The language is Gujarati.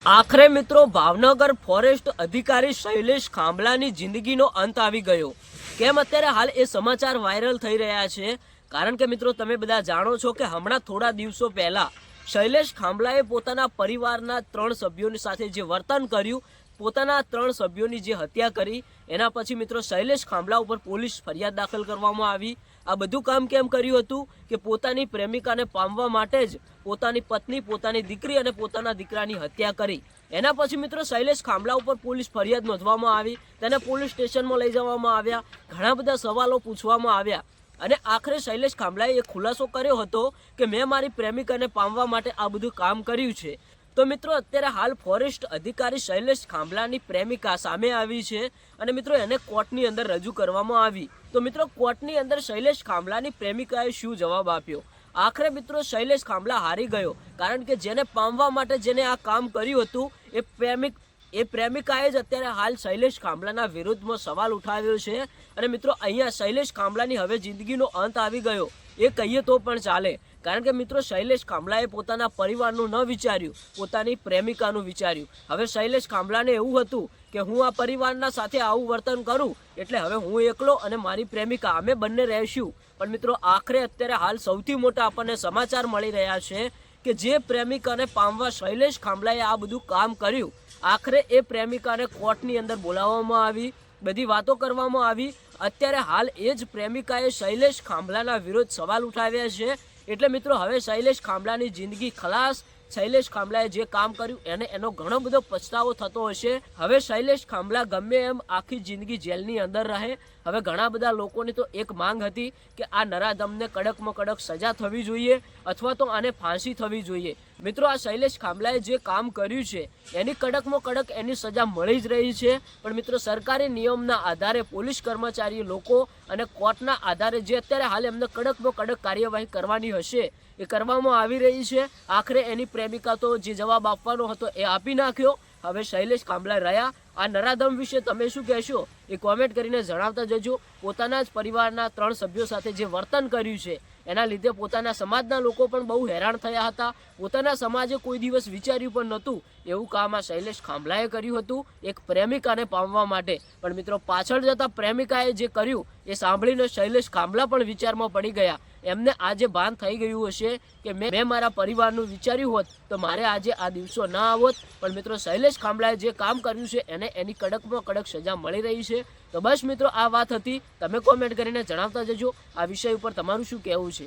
આખરે મિત્રો ભાવનગર ફોરેસ્ટ અધિકારી શૈલેષ ખાંભલાની જિંદગીનો અંત આવી ગયો। કેમ અત્યારે હાલ એ સમાચાર વાયરલ થઈ રહ્યા છે? કારણ કે મિત્રો તમે બધા જાણો છો કે હમણાં થોડા દિવસો પહેલા શૈલેષ ખાંભલાએ પોતાના પરિવારના 3 સભ્યોની સાથે જે વર્તન કર્યું, પોતાના 3 સભ્યોની જે હત્યા કરી, એના પછી મિત્રો શૈલેષ ખાંભલા ઉપર પોલીસ ફરિયાદ દાખલ કરવામાં આવી। આ બધું કામ કેમ કર્યું હતું કે પોતાની પ્રેમિકાને પામવા માટે જ પોતાની પત્ની, પોતાની દીકરી અને પોતાના દીકરાની હત્યા કરી। એના પછી મિત્રો શૈલેષ ખાંભલા ઉપર પોલીસ ફરિયાદ નોંધવામાં આવી, તેને પોલીસ સ્ટેશનમાં લઈ જવામાં આવ્યા, ઘણા બધા સવાલો પૂછવામાં આવ્યા અને આખરે શૈલેષ ખાંભલાએ એક ખુલાસો કર્યો હતો કે મેં મારી પ્રેમિકાને પામવા માટે આ બધું કામ કર્યું છે। તો મિત્રો અત્યારે હાલ ફોરેસ્ટ અધિકારી શૈલેષ ખાંભલાની પ્રેમિકા સામે આવી છે અને મિત્રો એને કોર્ટની અંદર રજૂ કરવામાં આવી। તો મિત્રો કોર્ટની અંદર શૈલેષ ખાંભલાની પ્રેમિકાએ શું જવાબ આપ્યો? આખરે મિત્રો શૈલેષ ખાંભલા હારી ગયો, કારણ કે જેને પામવા માટે જેને આ કામ કર્યું હતું એ પ્રેમિકાએ જ અત્યારે હાલ શૈલેષ ખાંભલાના વિરુદ્ધમાં સવાલ ઉઠાવ્યો છે અને મિત્રો અહીંયા શૈલેષ ખાંભલાની હવે જિંદગીનો અંત આવી ગયો એ કહીએ તો પણ ચાલે। કારણ કે મિત્રો શૈલેષ ખાંભલાએ પોતાના પરિવારનું ન વિચાર્યું, પોતાની પ્રેમિકાનું વિચાર્યું। હવે શૈલેષ ખાંભલાને એવું હતું કે હું આ પરિવારના સાથે આવું વર્તન કરું એટલે હવે હું એકલો અને મારી પ્રેમિકા અમે બંને રહેશું। પણ મિત્રો આખરે અત્યારે હાલ સૌથી મોટા આપણને સમાચાર મળી રહ્યા છે કે જે પ્રેમિકાને પામવા શૈલેષ ખાંભલાએ આ બધું કામ કર્યું, આખરે એ પ્રેમિકાને કોર્ટની અંદર બોલાવવામાં આવી, બધી વાતો કરવામાં આવી। અત્યારે હાલ એ જ પ્રેમિકાએ શૈલેષ ખાંભલાના વિરુદ્ધ સવાલ ઉઠાવ્યા છે। એટલે મિત્રો હવે શૈલેષ ખાંભલાની જિંદગી ખલાસ। શૈલેષ ખાંભલાએ જે કામ કર્યું એનો ઘણો બધો પછતાવો થતો હશે। હવે શૈલેષ ખાંભલા ગમે એમ આખી જિંદગી જેલની અંદર રહે। હવે ઘણા બધા લોકોની તો એક માંગ હતી કે આ નરાધમને કડકમાં કડક સજા થવી જોઈએ અથવા તો આને ફાંસી થવી જોઈએ। મિત્રો આ શૈલેષ ખાંભલાએ જે કામ કર્યું છે એની કડકમાં કડક એની સજા મળી જ રહી છે। પણ મિત્રો સરકારી નિયમના આધારે પોલીસ કર્મચારી લોકો અને કોર્ટના આધારે જે અત્યારે હાલ એમને કડકમાં કડક કાર્યવાહી કરવાની હશે એ કરવામાં આવી રહી છે। આખરે એની પ્રેમિકા તો જે જવાબ આપવાનો હતો એ આપી નાખ્યો। હવે શૈલેષ ખાંભલા રહ્યા। આ નરાધમ વિશે તમે શું કહેશો એ કોમેન્ટ કરીને જણાવતા જજો। પોતાના જ પરિવારના 3 સભ્યો સાથે જે વર્તન કર્યું છે એના લીધે પોતાના સમાજના લોકો પણ બહુ હેરાન થયા હતા। પોતાના સમાજે કોઈ દિવસ વિચાર્યું પણ નહોતું એવું કામ આ શૈલેષ ખાંભલાએ કર્યું હતું એક પ્રેમિકાને પામવા માટે। પણ મિત્રો પાછળ જતા પ્રેમિકાએ જે કર્યું એ સાંભળીને શૈલેષ ખાંભલા પણ વિચારમાં પડી ગયા। એમને આજે ભાન થઈ ગયું હશે કે મેં મારા પરિવારનું વિચાર્યું હોત તો મારે આજે આ દિવસો ના આવત। પણ મિત્રો શૈલેષ ખાંભલાએ જે કામ કર્યું છે એને એની કડકમાં કડક સજા મળી રહી છે। તો બસ મિત્રો આ વાત હતી, તમે કોમેન્ટ કરીને જણાવતા જજો આ વિષય ઉપર તમારું શું કહેવું છે।